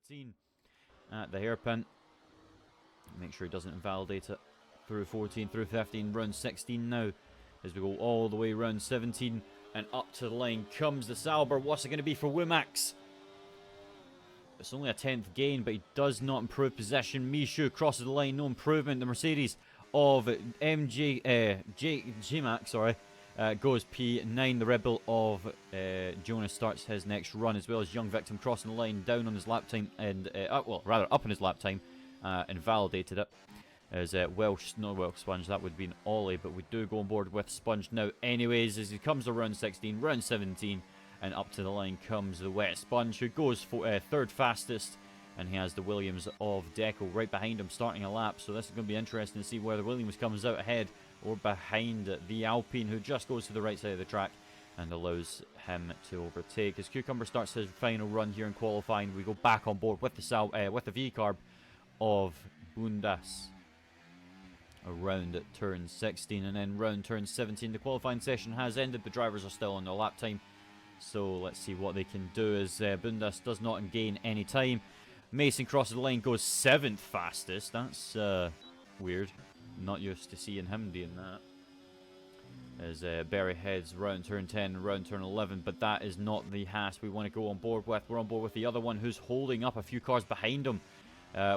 13 at the hairpin. Make sure he doesn't invalidate it. Through 14, through 15, round 16 now. As we go all the way round 17 and up to the line comes the Sauber. What's it going to be for Wimax? It's only a 10th gain, but he does not improve possession. Mishu crosses the line, no improvement. The Mercedes of J-Max, goes P9. The Red Bull of Jonas starts his next run, as well as Young Victim crossing the line, down on his lap time, and up on his lap time, and validated it. As Welsh Sponge, that would be an Ollie, but we do go on board with Sponge now anyways, as he comes to round 16, round 17, and up to the line comes the Wet Sponge, who goes for third fastest, and he has the Williams of Deco right behind him starting a lap, so this is going to be interesting to see whether Williams comes out ahead or behind the Alpine, who just goes to the right side of the track and allows him to overtake. As Cucumber starts his final run here in qualifying, we go back on board with the V-Carb of Bundas around turn 16, and then round turn 17. The qualifying session has ended. The drivers are still on their lap time, so let's see what they can do, as Bundas does not gain any time. Mason crosses the line, goes 7th fastest. That's weird. Not used to seeing him doing that. As Berry heads round turn 10, round turn 11, but that is not the Haas we want to go on board with. We're on board with the other one, who's holding up a few cars behind him.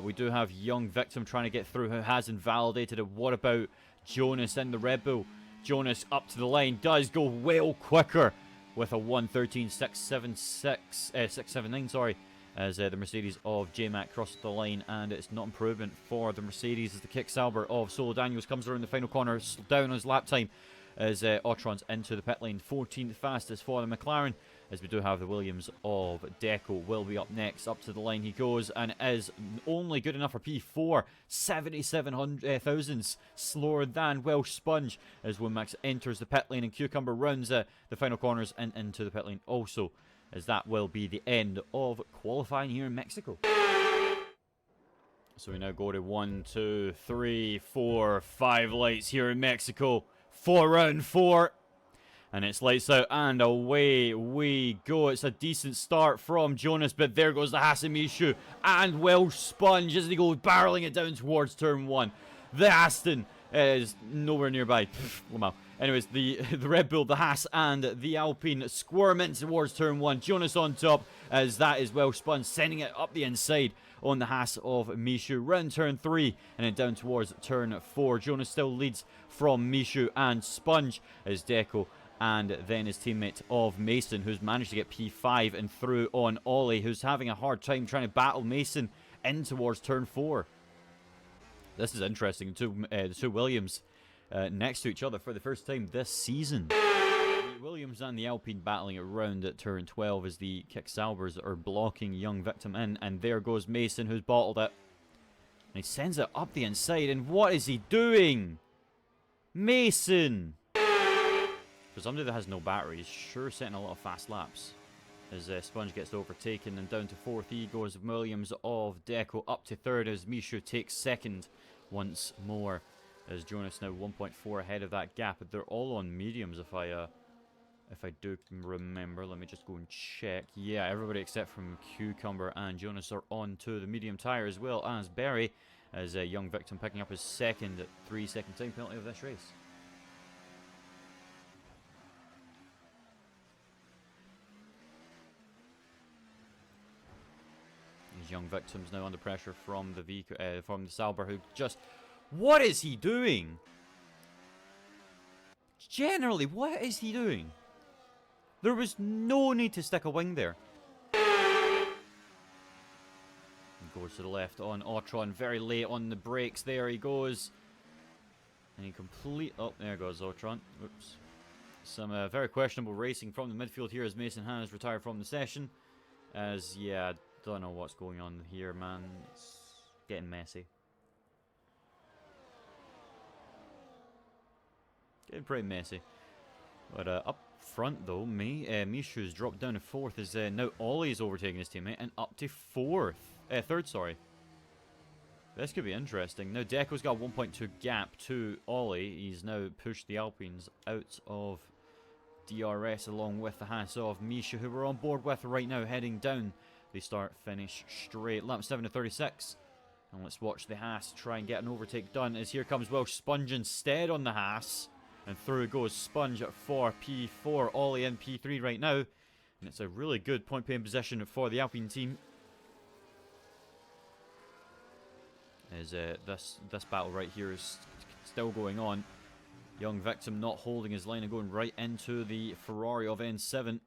We do have Young Victim trying to get through, who has invalidated it. What about Jonas and the Red Bull? Jonas up to the line, does go well quicker with a 1:13.679, as the Mercedes of J-Mac crosses the line, and it's not improvement for the Mercedes, as the Kick Sauber of Solo Daniels comes around the final corner, down on his lap time, as Otron's into the pit lane. 14th fastest for the McLaren, as we do have the Williams of Deco will be up next. Up to the line he goes, and is only good enough for P4. 77 thousandths slower than Welsh Sponge, as Wimax enters the pit lane, and Cucumber rounds the final corners and into the pit lane also, as that will be the end of qualifying here in Mexico. So we now go to 1, 2, 3, 4, 5 lights here in Mexico for round 4. And it's lights out and away we go. It's a decent start from Jonas, but there goes the Hasamishu and Welsh Sponge as they go barreling it down towards turn 1. The Aston is nowhere nearby. Lamau. Anyways, the Red Bull, the Haas, and the Alpine squirm in towards turn 1. Jonas on top, as that is Welsh Sponge sending it up the inside on the Haas of Mishu. Round turn 3, and then down towards turn 4. Jonas still leads from Mishu and Sponge, as Deco and then his teammate of Mason, who's managed to get P5 and through on Ollie, who's having a hard time trying to battle Mason in towards turn 4. This is interesting. The two Williams next to each other for the first time this season. The Williams and the Alpine battling around at turn 12, as the Kick Saubers are blocking Young Victim in, and there goes Mason, who's bottled it. And he sends it up the inside, and what is he doing? Mason! For somebody that has no batteries, sure setting a lot of fast laps. As Sponge gets overtaken, and down to 4th he goes Williams of Deco, up to 3rd as Mishu takes 2nd once more. As Jonas now 1.4 ahead of that gap. They're all on mediums if I do remember. Let me just go and check. Yeah, everybody except from Cucumber and Jonas are on to the medium tyre, as well as Berry, as Young Victim picking up his 2nd 3-second time penalty of this race. Young Victims now under pressure from the Sauber, who just... What is he doing? Generally, what is he doing? There was no need to stick a wing there. He goes to the left on Otron, very late on the brakes. There he goes. And he oh, there goes Otron. Oops. Some very questionable racing from the midfield here, as Mason has retired from the session. As, yeah... Don't know what's going on here, man. It's getting messy. Getting pretty messy. But up front, though, Mishu's dropped down to 4th. As now Ollie's overtaking his teammate and up to 3rd, sorry. This could be interesting. Now Deco's got 1.2 gap to Ollie. He's now pushed the Alpines out of DRS, along with the Haas of Misha, who we're on board with right now, heading down They start, finish straight. Lap 7 to 36. And let's watch the Haas try and get an overtake done, as here comes Welsh Sponge instead on the Haas. And through goes Sponge at 4 P4, Ollie in P3 right now. And it's a really good point paying position for the Alpine team. As this battle right here is still going on. Young Victim not holding his line and going right into the Ferrari of N7.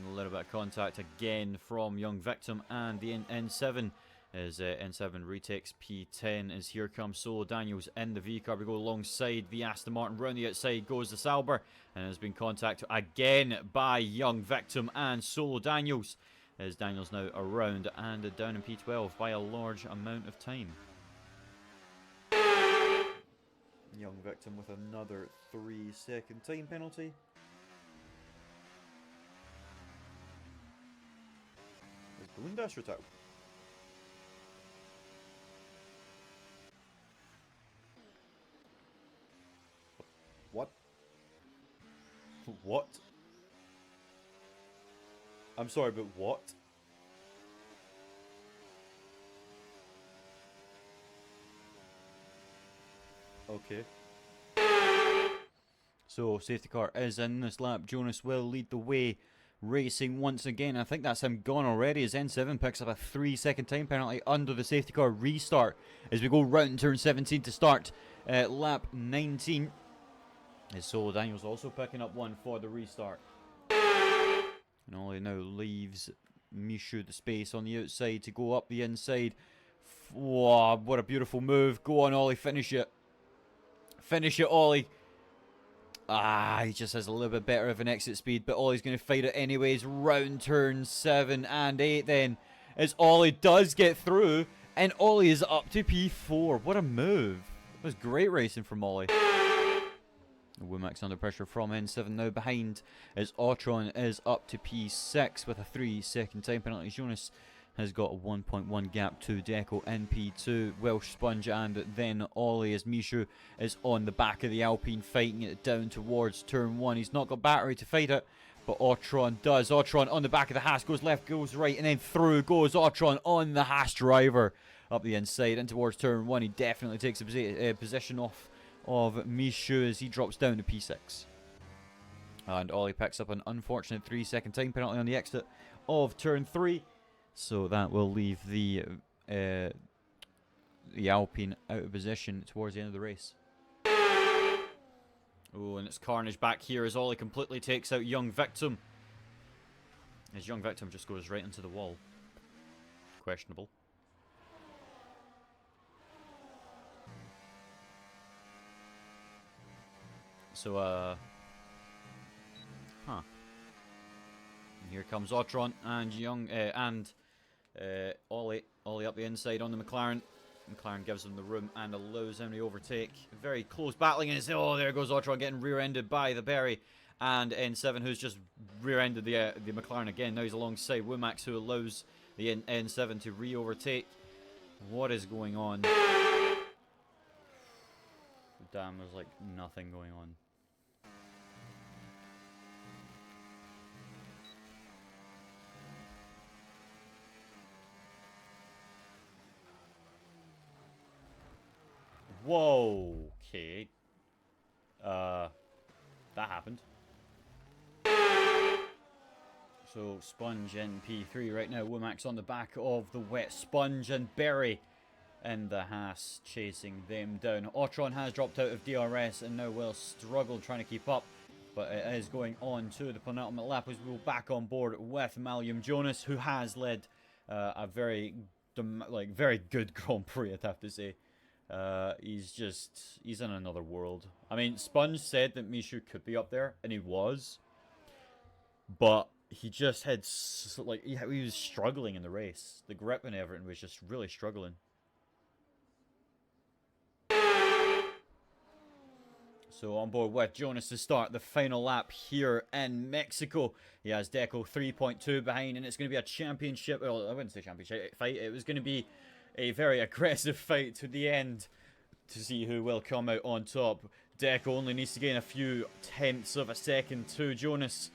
A little bit of contact again from Young Victim and the N7 as N7 retakes P10 as here comes Solo Daniels in the V car. We go alongside the Aston Martin. Round the outside goes the Sauber and has been contacted again by Young Victim and Solo Daniels, as Daniels now around and down in P12 by a large amount of time. Young Victim with another 3-second time penalty. Is Balloon Dasher out? What? What? I'm sorry, but what? Okay. So, safety car is in this lap. Jonas will lead the way, racing once again. I think that's him gone already, as N7 picks up a 3-second time penalty under the safety car restart as we go round turn 17 to start lap 19. As Solo Daniels also picking up one for the restart. And Ollie now leaves Mishu the space on the outside to go up the inside. Whoa, what a beautiful move. Go on, Ollie, finish it. Finish it, Ollie. Ah, he just has a little bit better of an exit speed, but Ollie's going to fight it anyways. Round turn 7 and 8 then, as Ollie does get through, and Ollie is up to P4. What a move. It was great racing from Ollie. Womack's under pressure from N7 now behind, as Autron is up to P6 with a 3-second time penalty. Jonas has got a 1.1 gap to Deco in P2. Welsh Sponge and then Ollie, as Mishu is on the back of the Alpine fighting it down towards turn 1. He's not got battery to fight it, but Autron does. Autron on the back of the Haas, goes left, goes right, and then through goes Autron on the Haas driver up the inside and towards turn 1. He definitely takes a position off of Mishu as he drops down to P6. And Ollie picks up an unfortunate 3-second time penalty on the exit of turn 3. So that will leave the Alpine out of position towards the end of the race. Oh, and it's carnage back here as Ollie completely takes out Young Victim. As Young Victim just goes right into the wall. Questionable. So, here comes Autron and Ollie up the inside on the McLaren. McLaren gives him the room and allows him to overtake. Very close battling, and it's, oh, there goes Autron getting rear-ended by the Berry and N7, who's just rear-ended the McLaren again. Now he's alongside Womax, who allows the N7 to re-overtake. What is going on? Damn, there's like nothing going on. Whoa, okay. That happened. So, Sponge in P3 right now. Womack's on the back of the wet Sponge and Berry in the Haas chasing them down. Autron has dropped out of DRS and now will struggle trying to keep up. But it is going on to the penultimate lap as we'll back on board with Malium Jonas, who has led a very good Grand Prix, I'd have to say. He's in another world. I mean, Sponge said that Mishu could be up there, and he was. But he just had, he was struggling in the race. The grip and everything was just really struggling. So on board with Jonas to start the final lap here in Mexico. He has Deco 3.2 behind, and it's going to be a championship, well, I wouldn't say championship fight. It was going to be a very aggressive fight to the end to see who will come out on top. Deco only needs to gain a few tenths of a second to Jonas.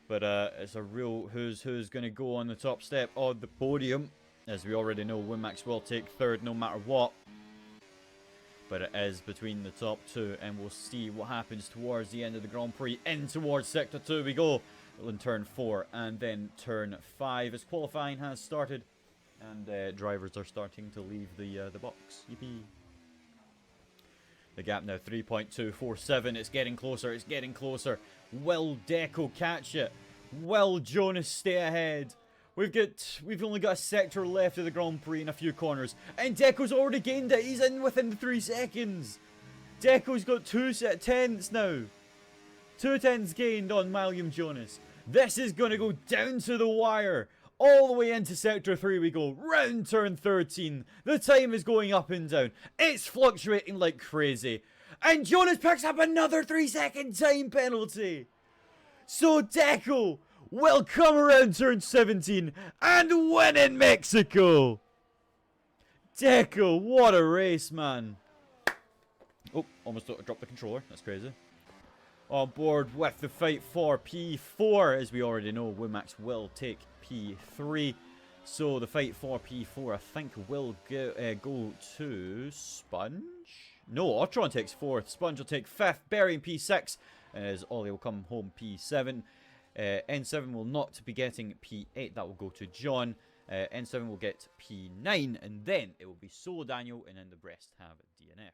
But it's a real who's going to go on the top step of the podium. As we already know, Winmax will take third no matter what. But it is between the top two, and we'll see what happens towards the end of the Grand Prix. In towards Sector 2 we go. In turn 4 and then turn 5 as qualifying has started. And drivers are starting to leave the box. Yippee. The gap now 3.247. It's getting closer. It's getting closer. Will Deco catch it? Will Jonas stay ahead? We've only got a sector left of the Grand Prix in a few corners. And Deco's already gained it. He's in within the 3 seconds. Deco's got 2 tenths now. 2 tenths gained on William Jonas. This is going to go down to the wire. All the way into Sector 3 we go. Round turn 13. The time is going up and down. It's fluctuating like crazy. And Jonas picks up another 3-second time penalty. So Deco will come around turn 17 and win in Mexico. Deco, what a race, man. Oh, almost dropped the controller. That's crazy. On board with the fight for P4. As we already know, Winmax will take P3. So the fight for P4, I think, will go to Sponge? No, Otron takes 4th. Sponge will take 5th. Berry in P6. As Ollie will come home P7. N7 will not be getting P8. That will go to John. N7 will get P9. And then it will be Solo Daniel. And then the rest have DNF.